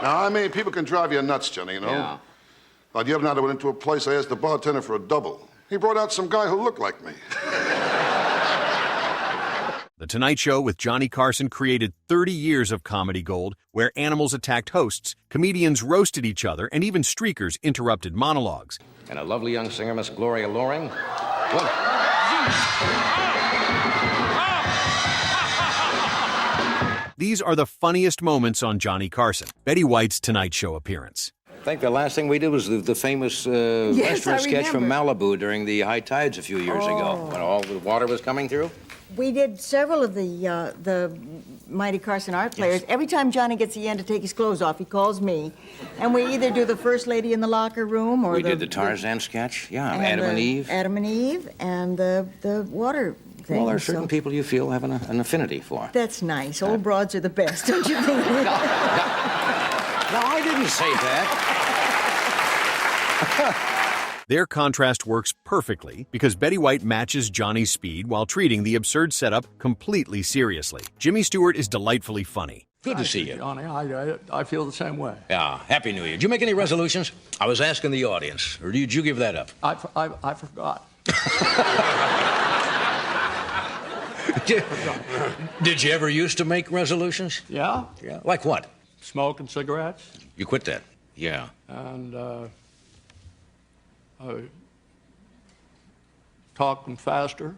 Now, I mean, people can drive you nuts, Johnny, you know? Yeah. Like the other night I went into a place, I asked the bartender for a double. He brought out some guy who looked like me. The Tonight Show with Johnny Carson created 30 years of comedy gold, where animals attacked hosts, comedians roasted each other, and even streakers interrupted monologues. And a lovely young singer, Miss Gloria Loring. These are the funniest moments on Johnny Carson. Betty White's Tonight Show appearance. I think the last thing we did was the famous restaurant sketch from Malibu during the high tides a few years ago, when all the water was coming through. We did several of the Mighty Carson art players. Yes. Every time Johnny gets the end to take his clothes off, he calls me, and we either do the First Lady in the Locker Room, or we did the Tarzan sketch, Adam and Eve. Adam and Eve, and the water thing. Well, there are certain people you feel have an affinity for. That's nice. Old broads are the best, don't you think? No, I didn't say that. Their contrast works perfectly because Betty White matches Johnny's speed while treating the absurd setup completely seriously. Jimmy Stewart is delightfully funny. Good to see you. Johnny, I feel the same way. Yeah, Happy New Year. Did you make any resolutions? I was asking the audience, or did you give that up? I forgot. Did you ever used to make resolutions? Yeah? Yeah. Like what? Smoking cigarettes. You quit that? Yeah. And, talking faster.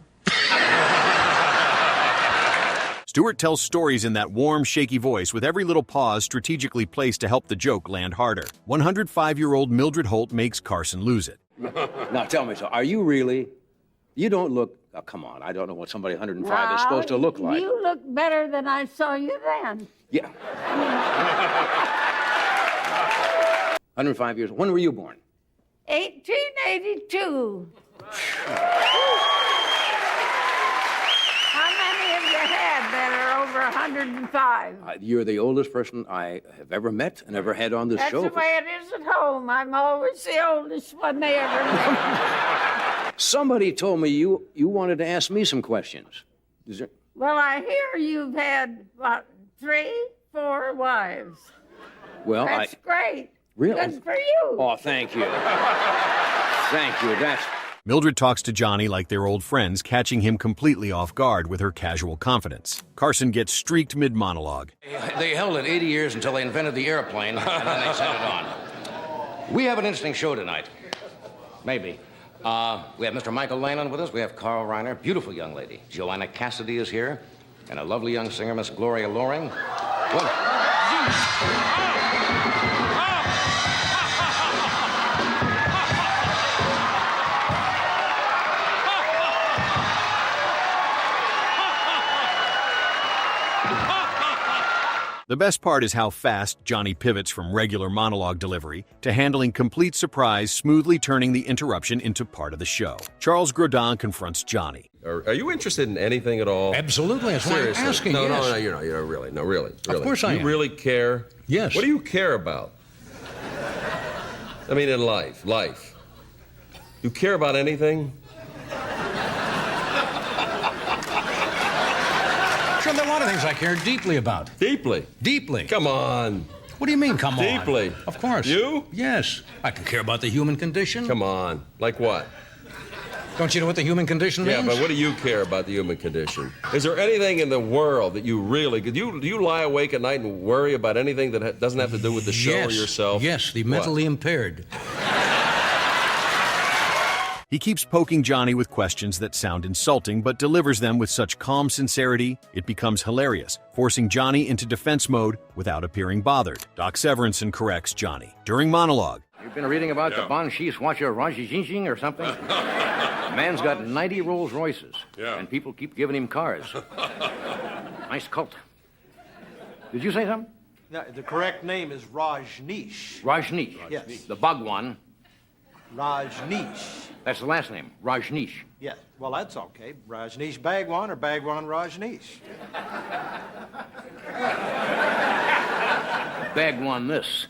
Stewart tells stories in that warm, shaky voice with every little pause strategically placed to help the joke land harder. 105-year-old Mildred Holt makes Carson lose it. Now, tell me, so are you really... You don't look... Oh, come on, I don't know what somebody 105 is supposed to look like. You look better than I saw you then. Yeah. 105 years. When were you born? 1882. How many have you had that are over 105? You're the oldest person I have ever met and ever had on this show. That's the way it is at home. I'm always the oldest one they ever met. Somebody told me you wanted to ask me some questions. Is there... Well, I hear you've had, what, 3, 4 wives. Well, That's great. Really? Good for you. Oh, thank you. Thank you. That's... Mildred talks to Johnny like they're old friends, catching him completely off guard with her casual confidence. Carson gets streaked mid-monologue. They held it 80 years until they invented the airplane, and then they sent it on. We have an interesting show tonight. Maybe. We have Mr. Michael Landon with us. We have Carl Reiner, beautiful young lady. Joanna Cassidy is here, and a lovely young singer, Miss Gloria Loring. The best part is how fast Johnny pivots from regular monologue delivery to handling complete surprise, smoothly turning the interruption into part of the show. Charles Grodin confronts Johnny. Are you interested in anything at all? Absolutely. That's why I'm asking. No, yes. no, you're really. No, really. Of course I am. You really care? Yes. What do you care about? I mean, in life. You care about anything? Sure, there are a lot of things I care deeply about. Deeply? Deeply. Come on. What do you mean, come on? Deeply. Of course. You? Yes. I can care about the human condition. Come on. Like what? Don't you know what the human condition means? Yeah, but what do you care about the human condition? Is there anything in the world that you really... Do you lie awake at night and worry about anything that doesn't have to do with the show or yourself? Yes, the mentally impaired. He keeps poking Johnny with questions that sound insulting, but delivers them with such calm sincerity, it becomes hilarious, forcing Johnny into defense mode without appearing bothered. Doc Severinsen corrects Johnny. During monologue, You've been reading about the Banshee Swatcher Rajijinjing or something? Man's got 90 Rolls Royces, and people keep giving him cars. Nice cult. Did you say something? No, the correct name is Rajneesh. Rajneesh. Yes. The Bhagwan. Rajneesh. That's the last name, Rajneesh. Yes. Well, that's okay. Rajneesh Bhagwan or Bhagwan Rajneesh. Bhagwan this.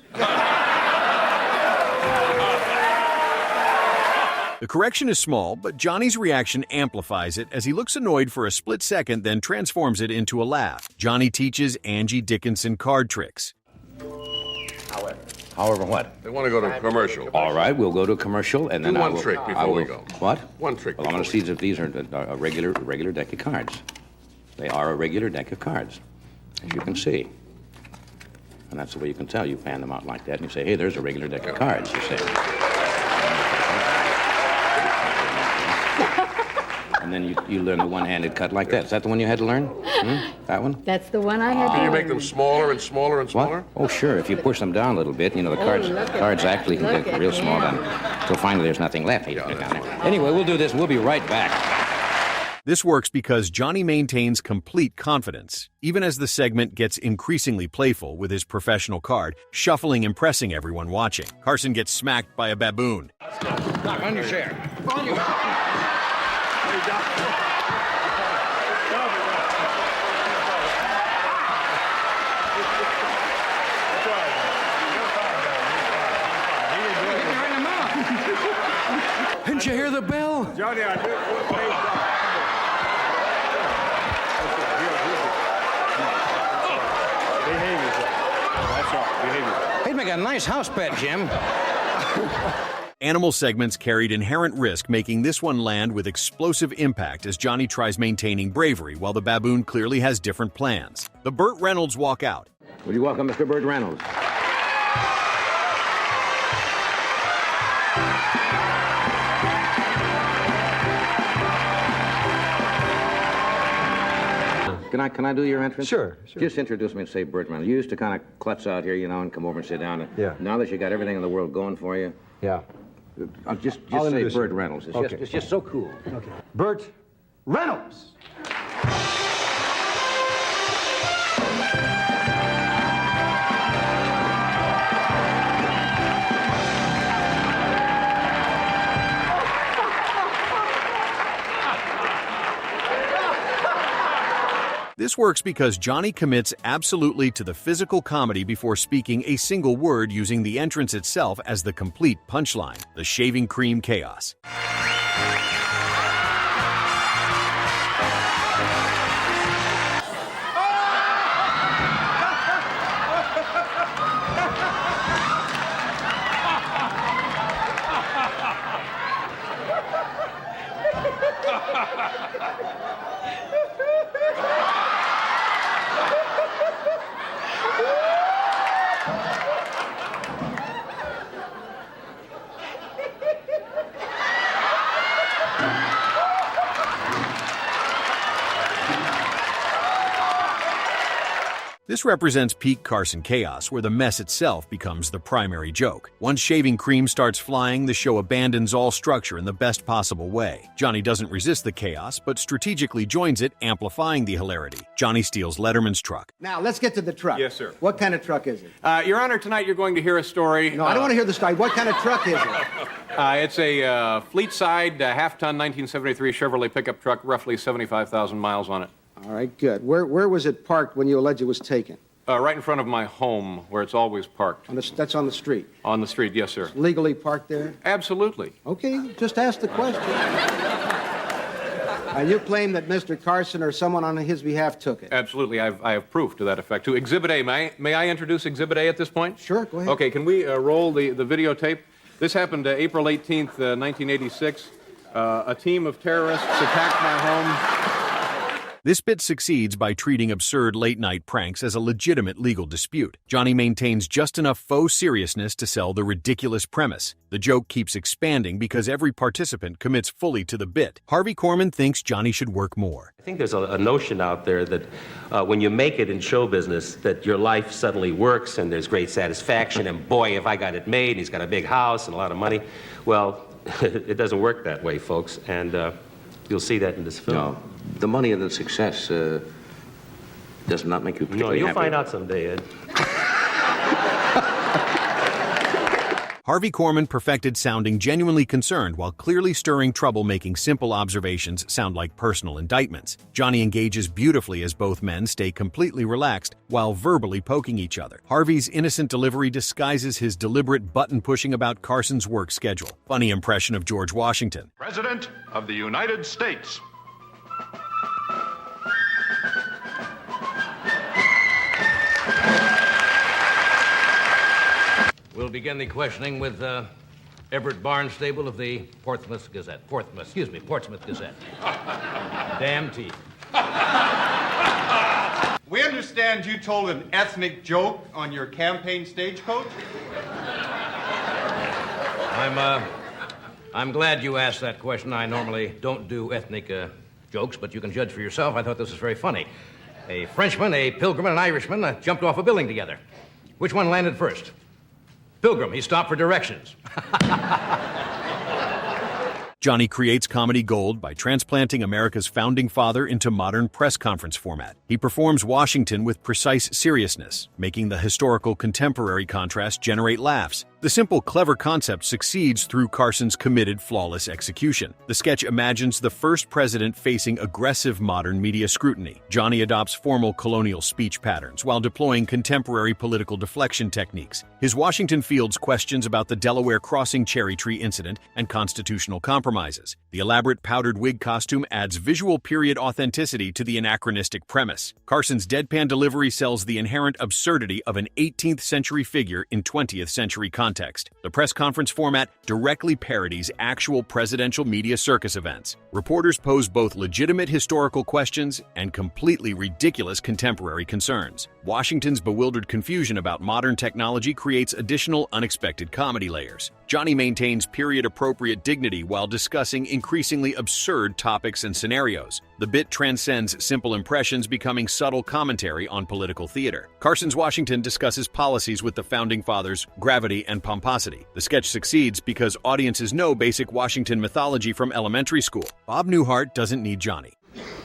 the correction is small, but Johnny's reaction amplifies it as he looks annoyed for a split second, then transforms it into a laugh. Johnny teaches Angie Dickinson card tricks. However what? They want to go to a commercial. All right, we'll go to a commercial, and then Do I one will... trick I before will- we go. What? One trick Well, I want to before see if these are a regular deck of cards. They are a regular deck of cards, as you can see. And that's the way you can tell. You fan them out like that, and you say, hey, there's a regular deck of cards, you say. And then you learn the one-handed cut like that. Is that the one you had to learn? That one? That's the one I had Can you to make them smaller and smaller and smaller? What? Oh, sure. If you push them down a little bit, you know, the look at cards that. actually can Look get at real small him. down. Till finally there's nothing left. You put it down there. Anyway, we'll do this, and we'll be right back. This works because Johnny maintains complete confidence, even as the segment gets increasingly playful with his professional card, shuffling, impressing everyone watching. Carson gets smacked by a baboon. Doc, on your chair. Didn't you hear the bell? Johnny, I do. Behave yourself. That's all. Behave yourself. He'd make a nice house pet, Jim. Animal segments carried inherent risk, making this one land with explosive impact as Johnny tries maintaining bravery while the baboon clearly has different plans. The Burt Reynolds walk out. Would you welcome Mr. Burt Reynolds? Can I do your entrance? Sure. Just introduce me and say Burt Reynolds. You used to kind of klutz out here, you know, and come over and sit down. Yeah. Now that you got everything in the world going for you, Yeah. just I'll say introduce Burt you. Reynolds. Okay. It's just so cool. Okay. Burt Reynolds. This works because Johnny commits absolutely to the physical comedy before speaking a single word, using the entrance itself as the complete punchline, the shaving cream chaos. This represents peak Carson chaos, where the mess itself becomes the primary joke. Once shaving cream starts flying, the show abandons all structure in the best possible way. Johnny doesn't resist the chaos, but strategically joins it, amplifying the hilarity. Johnny steals Letterman's truck. Now, let's get to the truck. Yes, sir. What kind of truck is it? Your Honor, tonight you're going to hear a story. No, I don't want to hear the story. What kind of truck is it? It's a fleet-side, half-ton 1973 Chevrolet pickup truck, roughly 75,000 miles on it. All right, good. Where was it parked when you allege it was taken? Right in front of my home, where it's always parked. That's on the street. On the street, yes, sir. Legally parked there? Absolutely. Okay, just ask the question. You claim that Mr. Carson or someone on his behalf took it? Absolutely. I have proof to that effect. To Exhibit A, may I introduce Exhibit A at this point? Sure, go ahead. Okay, can we roll the videotape? This happened April 18th, 1986. A team of terrorists attacked my home. This bit succeeds by treating absurd late-night pranks as a legitimate legal dispute. Johnny maintains just enough faux seriousness to sell the ridiculous premise. The joke keeps expanding because every participant commits fully to the bit. Harvey Korman thinks Johnny should work more. I think there's a notion out there that when you make it in show business, that your life suddenly works and there's great satisfaction, and boy, if I got it made, and he's got a big house and a lot of money. Well, it doesn't work that way, folks, and you'll see that in this film. No, the money and the success does not make you No, particularly you'll happy. find out someday, Ed. Harvey Korman perfected sounding genuinely concerned while clearly stirring trouble, making simple observations sound like personal indictments. Johnny engages beautifully as both men stay completely relaxed while verbally poking each other. Harvey's innocent delivery disguises his deliberate button-pushing about Carson's work schedule. Funny impression of George Washington. President of the United States. We'll begin the questioning with Everett Barnstable of the Portsmouth Gazette. Portsmouth Gazette. Damn teeth. We understand you told an ethnic joke on your campaign stagecoach? I'm glad you asked that question. I normally don't do ethnic jokes, but you can judge for yourself. I thought this was very funny. A Frenchman, a Pilgrim, and an Irishman jumped off a building together. Which one landed first? Pilgrim. He stopped for directions. Johnny creates comedy gold by transplanting America's founding father into modern press conference format. He performs Washington with precise seriousness, making the historical contemporary contrast generate laughs. The simple, clever concept succeeds through Carson's committed, flawless execution. The sketch imagines the first president facing aggressive modern media scrutiny. Johnny adopts formal colonial speech patterns while deploying contemporary political deflection techniques. His Washington fields questions about the Delaware crossing cherry tree incident and constitutional compromises. The elaborate powdered wig costume adds visual period authenticity to the anachronistic premise. Carson's deadpan delivery sells the inherent absurdity of an 18th century figure in 20th century context. The press conference format directly parodies actual presidential media circus events. Reporters pose both legitimate historical questions and completely ridiculous contemporary concerns. Washington's bewildered confusion about modern technology creates additional unexpected comedy layers. Johnny maintains period-appropriate dignity while discussing increasingly absurd topics and scenarios. The bit transcends simple impressions, becoming subtle commentary on political theater. Carson's Washington discusses policies with the Founding Fathers, gravity, and pomposity. The sketch succeeds because audiences know basic Washington mythology from elementary school. Bob Newhart doesn't need Johnny.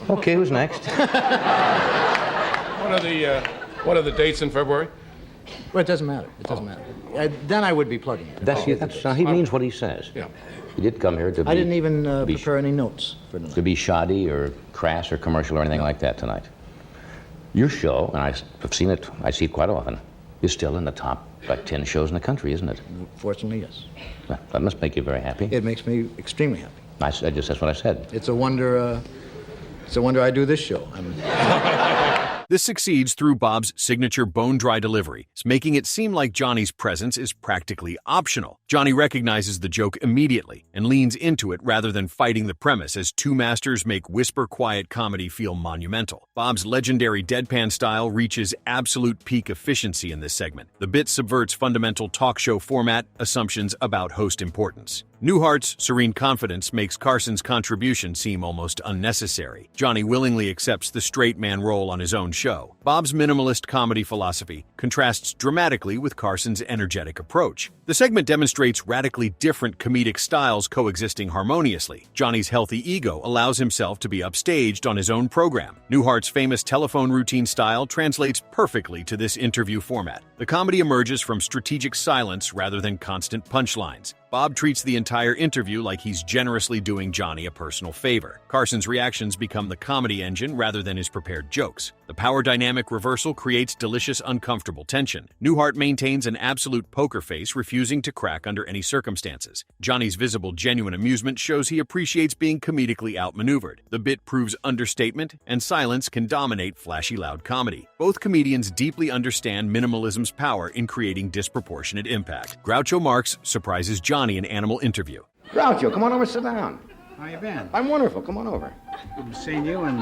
Okay, who's next? What are the dates in February? Well, it doesn't matter. It doesn't matter. Then I would be plugging it. He means what he says. Yeah. He did come here to be... I didn't even prepare any notes for tonight. To be shoddy or crass or commercial or anything like that tonight. Your show, and I've seen it, I see it quite often, is still in the top, 10 shows in the country, isn't it? Fortunately, yes. Well, that must make you very happy. It makes me extremely happy. That's what I said. It's a wonder I do this show. This succeeds through Bob's signature bone-dry delivery, making it seem like Johnny's presence is practically optional. Johnny recognizes the joke immediately and leans into it rather than fighting the premise, as two masters make whisper-quiet comedy feel monumental. Bob's legendary deadpan style reaches absolute peak efficiency in this segment. The bit subverts fundamental talk show format assumptions about host importance. Newhart's serene confidence makes Carson's contribution seem almost unnecessary. Johnny willingly accepts the straight man role on his own show. Bob's minimalist comedy philosophy contrasts dramatically with Carson's energetic approach. The segment demonstrates radically different comedic styles coexisting harmoniously. Johnny's healthy ego allows himself to be upstaged on his own program. Newhart's famous telephone routine style translates perfectly to this interview format. The comedy emerges from strategic silence rather than constant punchlines. Bob treats the entire interview like he's generously doing Johnny a personal favor. Carson's reactions become the comedy engine rather than his prepared jokes. The power dynamic reversal creates delicious, uncomfortable tension. Newhart maintains an absolute poker face, refusing to crack under any circumstances. Johnny's visible, genuine amusement shows he appreciates being comedically outmaneuvered. The bit proves understatement, and silence can dominate flashy, loud comedy. Both comedians deeply understand minimalism's power in creating disproportionate impact. Groucho Marx surprises Johnny in Animal Interview. Groucho, come on over, sit down. How you been? I'm wonderful. Come on over. Good seeing you and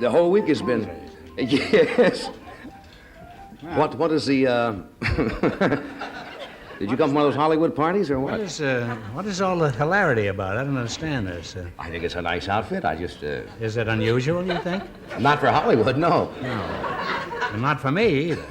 The whole week has been. Yes. Wow. What is the? Did you come from one of those Hollywood parties or what? What is all the hilarity about? I don't understand this. I think it's a nice outfit. I just. Is it unusual, you think? Not for Hollywood, no. No. Well, not for me either.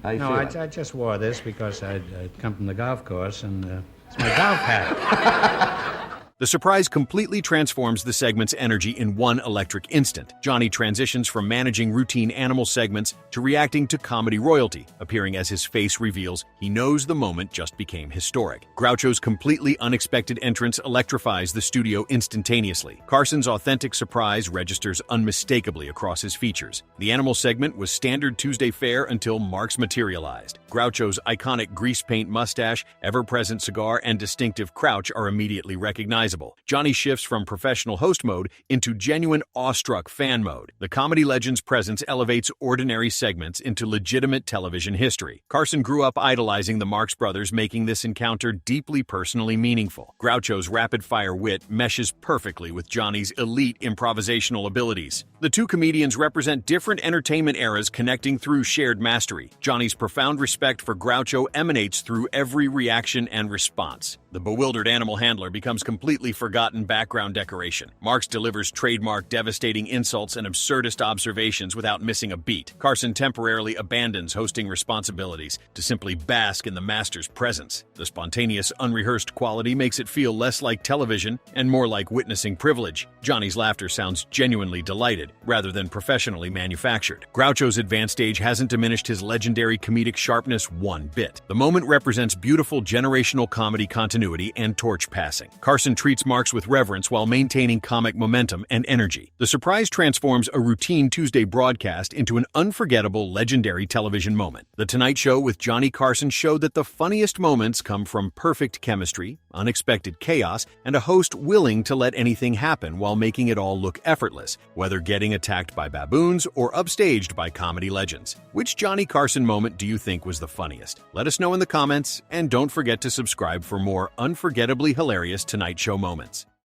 I just wore this because I'd come from the golf course, and it's my golf hat. The surprise completely transforms the segment's energy in one electric instant. Johnny transitions from managing routine animal segments to reacting to comedy royalty, appearing as his face reveals he knows the moment just became historic. Groucho's completely unexpected entrance electrifies the studio instantaneously. Carson's authentic surprise registers unmistakably across his features. The animal segment was standard Tuesday fare until Marx materialized. Groucho's iconic grease paint mustache, ever-present cigar, and distinctive crouch are immediately recognizable. unrecognizable. Johnny shifts from professional host mode into genuine awestruck fan mode. The comedy legend's presence elevates ordinary segments into legitimate television history. Carson grew up idolizing the Marx Brothers, making this encounter deeply personally meaningful. Groucho's rapid-fire wit meshes perfectly with Johnny's elite improvisational abilities. The two comedians represent different entertainment eras connecting through shared mastery. Johnny's profound respect for Groucho emanates through every reaction and response. The bewildered animal handler becomes completely forgotten background decoration. Marx delivers trademark devastating insults and absurdist observations without missing a beat. Carson temporarily abandons hosting responsibilities to simply bask in the master's presence. The spontaneous, unrehearsed quality makes it feel less like television and more like witnessing privilege. Johnny's laughter sounds genuinely delighted, rather than professionally manufactured. Groucho's advanced age hasn't diminished his legendary comedic sharpness one bit. The moment represents beautiful generational comedy continuity and torch passing. Carson treats Marx with reverence while maintaining comic momentum and energy. The surprise transforms a routine Tuesday broadcast into an unforgettable, legendary television moment. The Tonight Show with Johnny Carson showed that the funniest moments come from perfect chemistry, unexpected chaos, and a host willing to let anything happen while making it all look effortless, whether getting attacked by baboons or upstaged by comedy legends. Which Johnny Carson moment do you think was the funniest? Let us know in the comments, and don't forget to subscribe for more unforgettably hilarious Tonight Show moments.